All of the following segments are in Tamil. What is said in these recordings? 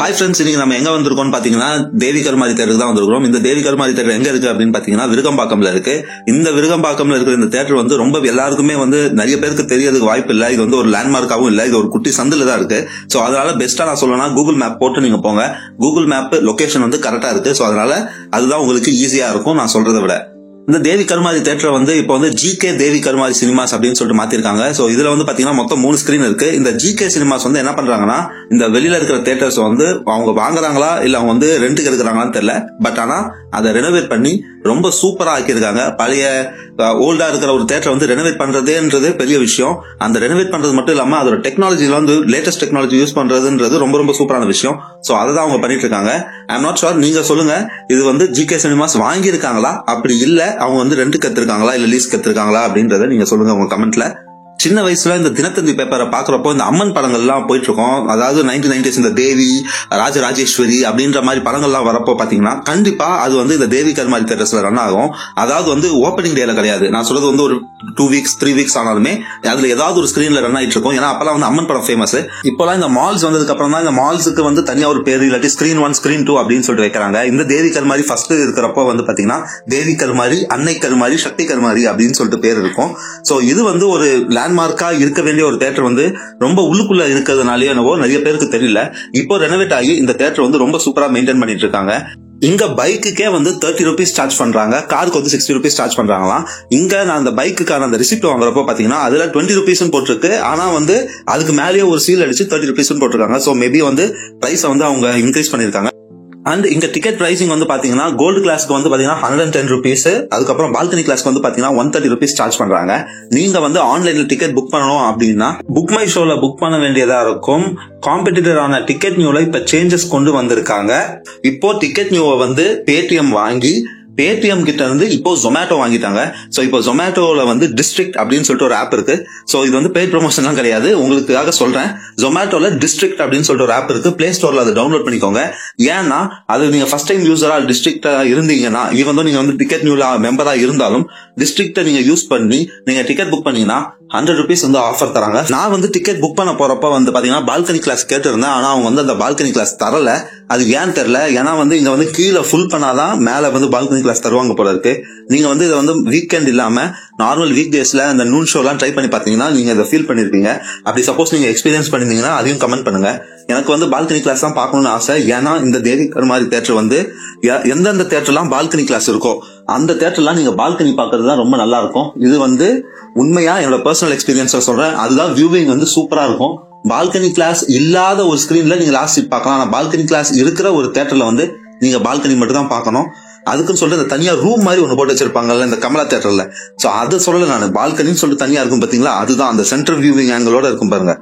ஹாய் ஃப்ரெண்ட்ஸ், இன்னைக்கு நம்ம எங்க வந்திருக்கோம்னு பாத்தீங்கன்னா தேவி கருமாரி தேட்டருக்கு தான் வந்திருக்கோம். இந்த தேவி கருமாரி தேட்டர் எங்க இருக்கு அப்படின்னு பாத்தீங்கன்னா விருகம்பாக்கம்ல இருக்கு. இந்த விருகம்பாக்கம்ல இருக்கிற இந்த தேட்டர் வந்து ரொம்ப எல்லாருக்குமே வந்து நிறைய பேருக்கு தெரியறதுக்கு வாய்ப்பு இல்ல. இது வந்து ஒரு லேண்ட்மார்க்காவும் இல்ல, இது ஒரு குட்டி சந்தில தான் இருக்கு. சோ அதனால பெஸ்டா நான் சொல்லணும்னா கூகுள் மேப் போட்டு நீங்க போங்க. கூகுள் மேப் லொகேஷன் வந்து கரெக்டா இருக்கு. சோ அதனால அதுதான் உங்களுக்கு ஈஸியா இருக்கும் நான் சொல்றதை விட. இந்த தேவி கருமாரி தேட்டர் வந்து இப்போ வந்து ஜிகே தேவி கருமாரி சினிமாஸ் அப்படின்னு சொல்லிட்டு மாத்திருக்காங்க. சோ இதுல வந்து பாத்தீங்கன்னா மொத்தம் 3 ஸ்கிரீன் இருக்கு. இந்த ஜிகே சினிமாஸ் வந்து என்ன பண்றாங்கன்னா, இந்த வெளியில இருக்கிற தேட்டர்ஸ் வந்து அவங்க வாங்குறாங்களா இல்ல அவங்க வந்து ரெண்டுக்கு எடுக்கிறாங்களான்னு தெரியல. பட் ஆனா அதை ரெனோவேட் பண்ணி ரொம்ப சூப்பரா ஆக்கியிருக்காங்க. பழைய ஓல்டா இருக்கிற ஒரு தேட்டர் வந்து ரெனோவேட் பண்றதுன்றது பெரிய விஷயம். அந்த ரெனோவேட் பண்றது மட்டும் இல்லாம அதோட டெக்னாலஜில வந்து லேட்டஸ்ட் டெக்னாலஜி யூஸ் பண்றதுன்றது ரொம்ப ரொம்ப சூப்பரான விஷயம். சோ அதை அவங்க பண்ணிட்டு இருக்காங்க. ஐ எம் நாட் ஷூர், நீங்க சொல்லுங்க, இது வந்து ஜிகே சினிமாஸ் வாங்கி இருக்காங்களா, அப்படி இல்ல அவங்க வந்து ரெண்டு கத்துருக்காங்களா இல்ல லீஸ் கத்துருக்காங்களா அப்படின்றத நீங்க சொல்லுங்க உங்க கமெண்ட்ல. சின்ன வயசுல இந்த தினத்தந்தி பேப்பரை பாக்குறப்போ இந்த அம்மன் படங்கள் எல்லாம் போயிட்டு இருக்கோம். அதாவது 1990s இந்த தேவி, ராஜராஜேஸ்வரி அப்படின்ற மாதிரி படங்கள்லாம் வரப்போ பாத்தீங்கன்னா கண்டிப்பா அது வந்து இந்த தேவி கருமாரி தேட்டர்ஸ்ல ரன் ஆகும். அதாவது வந்து ஓப்பனிங் டேல கிடையாது, நான் சொல்றது வந்து ஒரு 2 weeks 3 weeks ஆனாலுமே அதுல ஏதாவது ஒரு ஸ்கிரீன்ல ரன் ஆயிட்டு இருக்கும். ஏன்னா அப்பெல்லாம் வந்து அம்மன் படம் ஃபேமஸ். இப்பெல்லாம் இந்த மால்ஸ் வந்ததுக்கு அப்புறம் தான் இந்த மால்ஸுக்கு வந்து தனியா ஒரு பேரு இல்லாட்டி ஸ்கிரீன் 1 ஸ்கிரீன் 2 அப்படின்னு சொல்லிட்டு வைக்கிறாங்க. இந்த தேவி கருமாரி ஃபர்ஸ்ட் இருக்கிறப்போ வந்து பாத்தீங்கன்னா தேவி கருமாரி, அன்னை கருமாரி, சக்தி கருமாரி அப்படின்னு சொல்லிட்டு பேர் இருக்கும். சோ இது வந்து ஒரு லேண்ட்மார்க்கா இருக்க வேண்டிய ஒரு தேட்டர் வந்து ரொம்ப உள்ளுக்குள்ள இருக்கிறதுனாலே என்னவோ நிறைய பேருக்கு தெரியல. இப்போ ரெனோவேட் ஆகி இந்த தேட்டர் வந்து ரொம்ப சூப்பரா மெயின்டைன் பண்ணிட்டு இருக்காங்க. இங்க பைக்குக்கே வந்து 30 rupees சார்ஜ் பண்றாங்க, காருக்கு வந்து 60 rupees சார்ஜ் பண்றாங்களாம். இங்க நான் அந்த பைக்குக்கான அந்த ரிசிப்ட் வாங்குறப்போ பாத்தீங்கன்னா அதுல 20 rupees போட்டிருக்கு. ஆனா வந்து அதுக்கு மேலேயே ஒரு சீல் அடிச்சு 30 rupees போட்டிருக்காங்க. சோ மேபி வந்து பிரைஸ் வந்து அவங்க இன்க்ரீஸ் பண்ணிருக்காங்க. அண்ட் இங்க டிக்கெட் பிரைசிங் வந்து பாத்தீங்கன்னா கோல்டு கிளாஸ்க்கு வந்து பாத்தீங்கன்னா 110 rupees, அதுக்கப்புறம் பால்கனி கிளாஸ்க்கு வந்து பாத்தீங்கன்னா 130 rupees சார்ஜ் பண்றாங்க. நீங்க வந்து ஆன்லைன்ல டிக்கெட் புக் பண்ணணும் அப்படின்னா புக் மை ஷோல புக் பண்ண வேண்டியதா இருக்கும். காம்படிட்டரான டிக்கெட் நியூல இப்ப சேஞ்சஸ் கொண்டு வந்திருக்காங்க. இப்போ டிக்கெட் நியூவை வந்து பேடிஎம் வாங்கி பேடிஎம் கிட்ட இருந்து இப்போ ஜொமேட்டோ வாங்கிட்டாங்க. சோ இப்போ ஜொமேட்டோல வந்து டிஸ்ட்ரிக்ட் அப்படின்னு சொல்லிட்டு ஒரு ஆப் இருக்கு. சோ இது வந்து பெய்ட் ப்ரொமோஷன்லாம் கிடையாது, உங்களுக்காக சொல்றேன். ஜொமேட்டோல டிஸ்ட்ரிக்ட் அப்படின்னு சொல்லிட்டு ஒரு ஆப் இருக்கு, பிளே ஸ்டோர்ல அதை டவுன்லோட் பண்ணிக்கோங்க. ஏன்னா அது நீங்க ஃபர்ஸ்ட் டைம் யூசரா டிஸ்ட்ரிக்டா இருந்தீங்கன்னா, ஈவன் நீங்க வந்து டிக்கெட் நியூல மெம்பரா இருந்தாலும் டிஸ்ட்ரிக்ட நீங்க யூஸ் பண்ணி நீங்க டிக்கெட் புக் பண்ணீங்கன்னா 100 rupees வந்து ஆஃபர் தராங்க. நான் வந்து டிக்கெட் புக் பண்ண போறப்ப வந்து பாத்தீங்கன்னா பால்கனி கிளாஸ் கேட்டிருந்தேன். ஆனா அவங்க வந்து அந்த பால்கனி கிளாஸ் தரல. அது ஏன் தெரியல. ஏன்னா வந்து இங்க வந்து கீழே ஃபுல் பண்ணாதான் மேல வந்து பால்கனி கிளாஸ் தருவாங்க போல இருக்கு. நீங்க வந்து இதை வந்து வீக்கெண்ட் இல்லாம நார்மல் வீக் டேஸ்ல அந்த நூன் ஷோ எல்லாம் ட்ரை பண்ணி பாத்தீங்கன்னா நீங்க இதை ஃபீல் பண்ணிருப்பீங்க. அப்படி சப்போஸ் நீங்க எக்ஸ்பீரியன்ஸ் பண்ணிருந்தீங்கன்னா அதையும் கமெண்ட் பண்ணுங்க. எனக்கு வந்து பால்கனி கிளாஸ் தான் பாக்கணும்னு ஆசை. ஏன்னா இந்த தேவி கருமாரி தேட்டர் வந்து எந்தெந்த தேட்டர்லாம் பால்கனி கிளாஸ் இருக்கோ அந்த தேட்டர்லாம் நீங்க பால்கனி பாக்குறது தான் ரொம்ப நல்லா இருக்கும். இது வந்து உண்மையா என்னோட பர்சனல் எக்ஸ்பீரியன்ஸா சொல்றேன். அதுதான் வியூவிங் வந்து சூப்பரா இருக்கும். பால்கனி கிளாஸ் இல்லாத ஒரு ஸ்கிரீன்ல நீங்க லாஸ்ட் சீட் பார்க்கலாம். ஆனா பால்கனி கிளாஸ் இருக்கிற ஒரு தேட்டர்ல வந்து நீங்க பால்கனி மட்டும் தான் பார்க்கணும். அதுக்குன்னு சொல்லிட்டு இந்த தனியா ரூம் மாதிரி ஒண்ணு போட்டு வச்சிருப்பாங்கல்ல இந்த கமலா தேட்டர்ல. சோ அதை சொல்லல நான், பால்கனின்னு சொல்லிட்டு தனியா இருக்கும் பாத்தீங்களா, அதுதான் அந்த சென்ட்ரல் வியூவிங் ஆங்கிளோட இருக்கும் பாருங்க,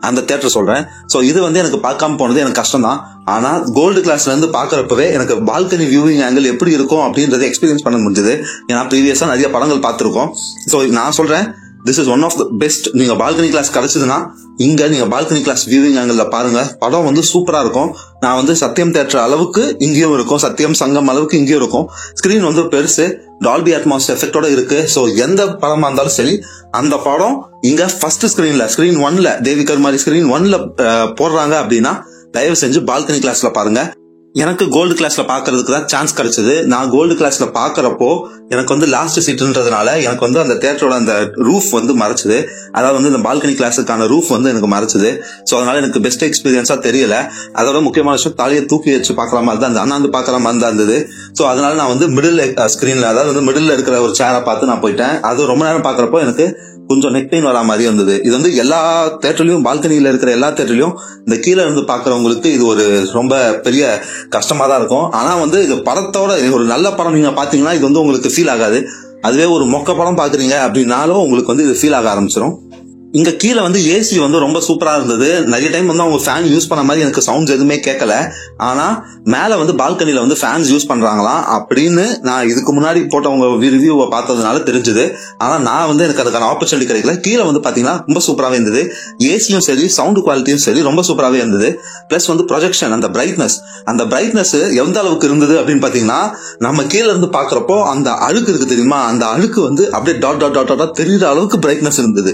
அந்த தேட்டர் சொல்றேன். சோ இது வந்து எனக்கு பார்க்காம போனது எனக்கு கஷ்டம் தான். ஆனா கோல்டு கிளாஸ்ல இருந்து பாக்குறப்பவே எனக்கு பால்கனி வியூவிங் ஆங்கிள் எப்படி இருக்கும் அப்படின்றத எக்ஸ்பீரியன்ஸ் பண்ண முடிஞ்சது. ஏன்னா ப்ரீவியஸா நிறைய படங்கள் பார்த்திருக்கோம். சோ நான் சொல்றேன், this is one of the best. நீங்க பால்கனி கிளாஸ் கிடைச்சதுன்னா இங்க நீங்க பால்கனி கிளாஸ் வியூவிங் ஆங்கிள் பாருங்க. படம் வந்து சூப்பரா இருக்கும். நான் வந்து சத்யம் தியேட்டர் அளவுக்கு இங்கேயும் இருக்கும், சத்யம் சங்கம் அளவுக்கு இங்கேயும் இருக்கும். ஸ்கிரீன் வந்து பெருசு, டால்பி அட்மாஸ் எஃபெக்டோட இருக்கு. சோ எந்த படமா இருந்தாலும் சரி அந்த படம் இங்க ஃபர்ஸ்ட் ஸ்கிரீன்ல ஸ்கிரீன் 1ல தேவி கருமாரி ஸ்கிரீன் 1ல போடுறாங்க அப்படின்னா தயவு செஞ்சு பால்கனி கிளாஸ்ல பாருங்க. எனக்கு கோல்டு கிளாஸ்ல பாக்குறதுக்கு தான் சான்ஸ் கிடைச்சது. நான் கோல்டு கிளாஸ்ல பாக்குறப்போ எனக்கு வந்து லாஸ்ட் சீட்ன்றதுனால எனக்கு வந்து அந்த தியேட்டரோட அந்த ரூஃப் வந்து மறைச்சது. அதாவது வந்து இந்த பால்கனி கிளாஸுக்கான ரூஃப் வந்து எனக்கு மறைச்சது. சோ அதனால எனக்கு பெஸ்ட் எக்ஸ்பீரியன்ஸா தெரியல. அதோட முக்கியமான விஷயம் தலையை தூக்கி வச்சு பாக்குற மாதிரி தான், அண்ணாந்து பாக்குற மாதிரி தான் இருந்தது. சோ அதனால நான் வந்து மிடில் ஸ்கிரீன்ல, அதாவது வந்து மிடில் இருக்கிற ஒரு சேரை பார்த்து நான் போயிட்டேன். அது ரொம்ப நேரம் பாக்குறப்போ எனக்கு கொஞ்சம் நெக் பெயின் வரா மாதிரி இருந்தது. இது வந்து எல்லா தேட்டர்லயும், பால்கனியில இருக்கிற எல்லா தேட்டர்லயும் இந்த கீழே இருந்து பாக்குறவங்களுக்கு இது ஒரு ரொம்ப பெரிய கஷ்டமா தான் இருக்கும். ஆனா வந்து இது படத்தோட ஒரு நல்ல படம் நீங்க பாத்தீங்கன்னா இது வந்து உங்களுக்கு ஃபீல் ஆகாது. அதுவே ஒரு மொக்க படம் பாக்குறீங்க அப்படின்னாலும் உங்களுக்கு வந்து இது ஃபீல் ஆக ஆரம்பிச்சிடும். இங்க கீழே வந்து ஏசி வந்து ரொம்ப சூப்பரா இருந்தது. நிறைய டைம் வந்து அவங்க ஃபேன் யூஸ் பண்ண மாதிரி எனக்கு சவுண்ட்ஸ் எதுவுமே கேட்கல. ஆனா மேல வந்து பால்கனில வந்து ஃபேன்ஸ் யூஸ் பண்றாங்களாம் அப்படின்னு நான் இதுக்கு முன்னாடி போட்டவங்க ரிவ்யூவை பார்த்ததுனால தெரிஞ்சது. ஆனா நான் வந்து எனக்கு அதுக்கான ஆப்பர்ச்சுனிட்டி கிடைக்கல. கீழே வந்து பாத்தீங்கன்னா ரொம்ப சூப்பராகவே இருந்தது. ஏசியும் சரி, சவுண்ட் குவாலிட்டியும் சரி ரொம்ப சூப்பராகவே இருந்தது. பிளஸ் வந்து ப்ரொஜெக்ஷன், அந்த பிரைட்னஸ் எந்த அளவுக்கு இருந்தது அப்படின்னு பாத்தீங்கன்னா, நம்ம கீழே இருந்து பாக்குறப்போ அந்த அழுக்கு இருக்கு தெரியுமா, அந்த அழுக்கு வந்து அப்படியே டாட் டாட் டாட் டாட் தெரியுற அளவுக்கு பிரைட்னஸ் இருந்தது.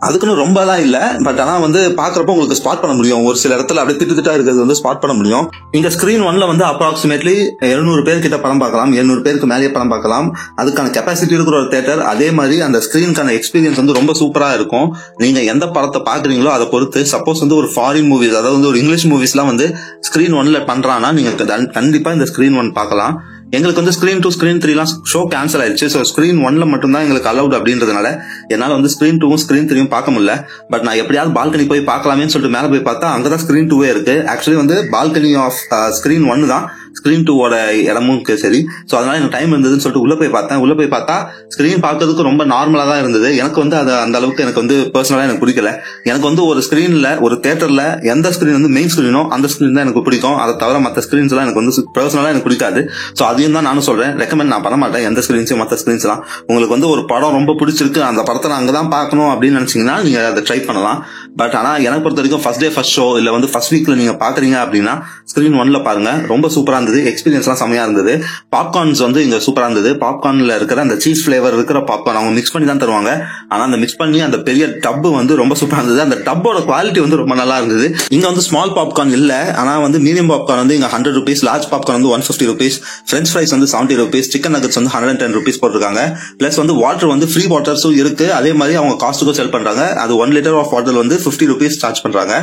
அதுக்குன்னு ரொம்பலாம் இல்ல, பட் ஆனா வந்து பாக்குறப்ப உங்களுக்கு ஸ்பாட் பண்ண முடியும். ஒரு சில இடத்துல அப்படியே திட்டு இருக்கிறது வந்து ஸ்பாட் பண்ண முடியும். இங்க ஸ்கிரீன் 1ல வந்து அப்ராக்சிமேட்லி 700 பேர் கிட்ட படம் பார்க்கலாம், 700 பேருக்கு மேலேயே படம் பார்க்கலாம். அதுக்கான கெப்பாசிட்டி இருக்கிற ஒரு தியேட்டர். அதே மாதிரி அந்த ஸ்கிரீனுக்கான எக்ஸ்பீரியன்ஸ் வந்து ரொம்ப சூப்பரா இருக்கும். நீங்க எந்த படத்தை பாக்குறீங்களோ அதை பொறுத்து. சப்போஸ் வந்து ஒரு ஃபாரின் மூவிஸ், அதாவது வந்து ஒரு இங்கிலீஷ் மூவிஸ்லாம் வந்து ஸ்கிரீன் 1ல பண்றான்னா நீங்க கண்டிப்பா இந்த ஸ்கிரீன் 1 பார்க்கலாம். எங்களுக்கு வந்து ஸ்கிரீன் 2 ஸ்கிரீன் 3 ஷோ கேன்சல் ஆயிடுச்சு. ஸோ ஸ்கிரீன் 1ல மட்டும் தான் எங்களுக்கு அலவுட் அப்படின்றதுனால என்னால வந்து ஸ்கிரீன் 2வும் ஸ்கிரீன் 3யும் பார்க்க முடியல. பட் நான் எப்படியாவது பால்கனி போய் பார்க்கலாமேன்னு சொல்லிட்டு மேல போய் பார்த்தா அங்கதான் ஸ்கிரீன் 2வே இருக்கு. ஆக்சுவலி வந்து பால்கனி ஆஃப் ஸ்கிரீன் 1 தான் ஸ்கிரீன் 2வோட இடமும் சரி. ஸோ அதனால எனக்கு டைம் இருந்ததுன்னு சொல்லிட்டு உள்ள போய் பார்த்தேன். உள்ள போய் பார்த்தா ஸ்கிரீன் பார்க்கறதுக்கு ரொம்ப நார்மலா தான் இருந்தது. எனக்கு வந்து அது அந்த அளவுக்கு எனக்கு வந்து பர்சனலா எனக்கு பிடிக்கல. எனக்கு வந்து ஒரு ஸ்கிரீன்ல, ஒரு தியேட்டர்ல எந்த ஸ்கிரீன் வந்து மெயின் ஸ்கிரீனோ அந்த ஸ்கிரீன் தான் எனக்கு பிடிக்கும். அதை தவிர மற்ற ஸ்கிரீன்ஸ் எல்லாம் எனக்கு வந்து பர்சனலா எனக்கு பிடிக்காது. ஸோ அதையும் தான் நானும் சொல்றேன். ரெக்கமெண்ட் நான் பண்ண மாட்டேன் எந்த ஸ்கிரீன்ஸையும் மற்ற ஸ்கிரீன்ஸ் எல்லாம். உங்களுக்கு வந்து ஒரு படம் ரொம்ப பிடிச்சிருக்கு, அந்த படத்தை நான் அங்கதான் பார்க்கணும் அப்படின்னு நினைச்சீங்கன்னா நீங்க அதை ட்ரை பண்ணலாம். பட் ஆனா எனக்கு பொறுத்த வரைக்கும் ஃபர்ஸ்ட் டே ஃபர்ஸ்ட் ஷோ இல்ல வந்து ஃபர்ஸ்ட் வீக்ல நீங்க பாக்குறீங்க அப்படின்னா ஸ்கிரீன் 1ல பாருங்க. ரொம்ப சூப்பரா இருந்தது. எக்ஸ்பீரியன்ஸ் எல்லாம் செமையா இருந்தது. பாப்கார்ன்ஸ் வந்து இங்க சூப்பரா இருந்தது. பாப்கார்ன்ல இருக்கிற அந்த சீஸ் பிளேவர் இருக்கிற பாப்கார்ன் அவங்க மிக்ஸ் பண்ணி தான் தருவாங்க. ஆனா அந்த மிக்ஸ் பண்ணி அந்த பெரிய டப் வந்து ரொம்ப சூப்பரா இருந்தது. அந்த டப்போட குவாலிட்டி வந்து ரொம்ப நல்லா இருந்தது. இங்க வந்து ஸ்மால் பாப்கார்ன் இல்ல, ஆனா வந்து மீடியம் பாப்கார்ன் வந்து இங்க 100 rupees, லார்ஜ் பாப்கார்ன் வந்து 150 rupees, பிரெஞ்ச் ஃப்ரைஸ் வந்து 70 rupees, சிக்கன் நகட்ஸ் வந்து 110 rupees போட்டிருக்காங்க. பிளஸ் வந்து வாட்டர் வந்து ஃப்ரீ வாட்டர்ஸும் இருக்கு. அதே மாதிரி அவங்க காஸ்ட்டுக்கும் செல் பண்றாங்க. அது 1 liter ஆஃப் வாட்டர் வந்து 50 rupees சார்ஜ் பண்றாங்க.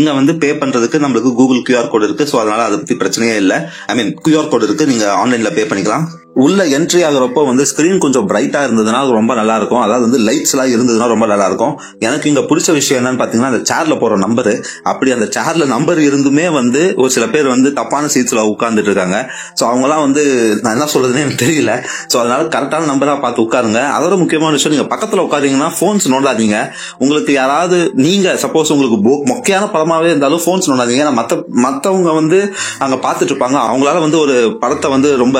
இங்க வந்து பே பண்றதுக்கு நம்மளுக்கு கூகுள் QR கோட் இருக்கு. சோ அதனால அதை பத்தி பிரச்சனையே இல்ல. ஐ மீன் QR கோட் இருக்கு, நீங்க ஆன்லைன்ல பே பண்ணிக்கலாம். உள்ள என்ட்ரி ஆகுறப்போ வந்து ஸ்கிரீன் கொஞ்சம் பிரைட்டா இருந்ததுன்னா அது ரொம்ப நல்லா இருக்கும். அதாவது வந்து லைட்ஸ் எல்லாம் இருந்ததுன்னா ரொம்ப நல்லா இருக்கும். எனக்கு இங்க பிடிச்ச விஷயம் என்னன்னு பாத்தீங்கன்னா அந்த சேர்ல போற நம்பரு. அப்படி அந்த சேர்ல நம்பர் இருந்துமே வந்து ஒரு சில பேர் வந்து தப்பான சீட்ஸ்ல உட்கார்ந்துட்டு இருக்காங்க. சோ அவங்க எல்லாம் வந்து நான் என்ன சொல்றதுன்னு எனக்கு தெரியல. சோ அதனால கரெக்டான நம்பரா பார்த்து உட்காருங்க. அதோட முக்கியமான விஷயம், நீங்க பக்கத்துல உட்காருங்கன்னா போன்ஸ் நோண்டாதீங்க. உங்களுக்கு யாராவது, நீங்க சப்போஸ் உங்களுக்கு மொக்கையான படமாவே இருந்தாலும் போன்ஸ் நோண்டாதீங்க. மத்தவங்க வந்து அங்க பாத்துட்டு இருப்பாங்க. அவங்களால வந்து ஒரு படத்தை வந்து ரொம்ப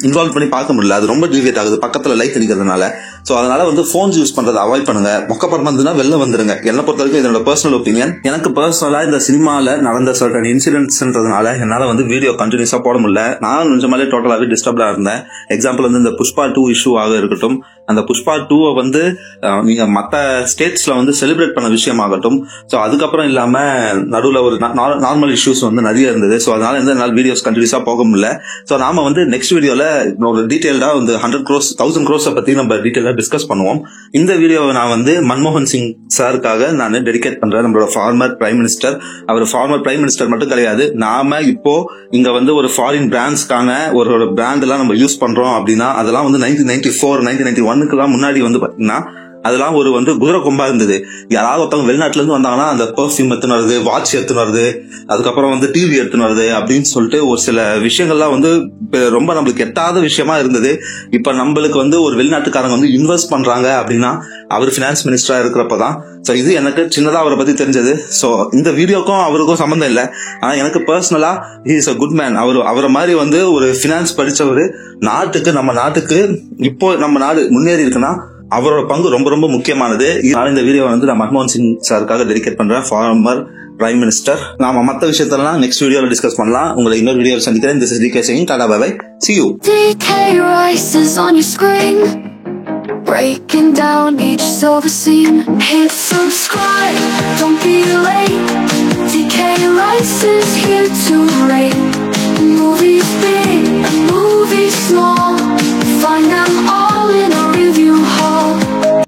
இன்வால்வ் பண்ணி பார்க்க முடியல. அது ரொம்ப டிவியேட் ஆகுது பக்கத்துல லைட் அடிக்கிறதுனால. சோ அதனால வந்து போன்ஸ் யூஸ் பண்றதை அவாய்ட் பண்ணுங்க. மொக்க படம் வந்துன்னா வெளில வந்துருங்க. என்ன பொறுத்த வரைக்கும் இதோட பர்சனல் ஒப்பீனியன். எனக்கு பர்சனலா இந்த சினிமால நடந்த சர்டன் இன்சிடென்ட்ஸ்ன்றதுனால என்னால வந்து வீடியோ கண்டினியூஸா போட முடியல. நான் கொஞ்சமாலே டோட்டலாவே டிஸ்டர்ப்டா இருந்தேன். எக்ஸாம்பிள் வந்து இந்த புஷ்பா 2 இஷ்யூ ஆக இருக்கட்டும், அந்த புஷ்பா 2 வந்து நீங்க மத்த ஸ்டேட்ஸ்ல வந்து செலிப்ரேட் பண்ண விஷயம் ஆகட்டும். சோ அதுக்கப்புறம் இல்லாம நடுவுல ஒரு நார்மல் இஷ்யூஸ் வந்து நிறைய இருந்தது. சோ அதனால என்னால வீடியோஸ் கண்டினியூஸா போக முடியல. சோ நாம வந்து நெக்ஸ்ட் வீடியோல ஒரு டீடைல்டா வந்து 100 crores 1000 crores பத்தி நம்ம டீடைலா டிஸ்கஸ் பண்ணுவோம். இந்த வீடியோவை நான் வந்து மன்மோகன் சிங் சாருக்காக நான் டெடிகேட் பண்றேன். நம்மளோட ஃபார்மர் பிரைம் மினிஸ்டர். அவர் ஃபார்மர் பிரைம் மினிஸ்டர் மட்டும் கிடையாது. நாம இப்போ இங்க வந்து ஒரு ஃபாரின் பிராண்ட்ஸ்க்கான ஒரு பிராண்ட் எல்லாம் நம்ம யூஸ் பண்றோம் அப்படின்னா அதெல்லாம் வந்து 1994 1991 முன்னாடி வந்து பாத்தீங்கன்னா அதெல்லாம் ஒரு வந்து குதிரை கொம்பா இருந்தது. யாராவது ஒருத்தவங்க வெளிநாட்டுல இருந்து வந்தாங்கன்னா அந்த பெர்ஃபியூம் எடுத்துன்னு வருது, வாட்ச் எடுத்துன்னு வருது, அதுக்கப்புறம் வந்து டிவி எடுத்துன்னு வருது அப்படின்னு சொல்லிட்டு ஒரு சில விஷயங்கள்லாம் வந்து ரொம்ப நம்மளுக்கு எட்டாத விஷயமா இருந்தது. இப்ப நம்மளுக்கு வந்து ஒரு வெளிநாட்டுக்காரங்க வந்து இன்வெஸ்ட் பண்றாங்க அப்படின்னா அவர் பினான்ஸ் மினிஸ்டரா இருக்கிறப்பதான். சோ இது எனக்கு சின்னதா அவரை பத்தி தெரிஞ்சது. சோ இந்த வீடியோக்கும் அவருக்கும் சம்பந்தம் இல்லை. ஆனா எனக்கு பர்சனலா he is a good man. அவரை மாதிரி வந்து ஒரு பினான்ஸ் படிச்சவரு நம்ம நாட்டுக்கு இப்போ நம்ம நாடு முன்னேறி இருக்குன்னா அவரோட பங்கு ரொம்ப ரொம்ப முக்கியமானது. இதனால இந்த வீடியோ வந்து நான் மன்மோகன் சிங் சாருக்காக டெடிகேட் பண்றேன், ஃபார்மர் பிரைம் மினிஸ்டர். நாம மத்த விஷயத்தெல்லாம் நெக்ஸ்ட் வீடியோல டிஸ்கஸ் பண்ணலாம். உங்களை இன்னொரு வீடியோல சந்திக்கிறேன். This is DK saying tata bye bye. See you. DK rises on your screen, breaking down each silver scene. Hit subscribe, don't be late. DK rises here to rate. Movies big, movies small, find them all.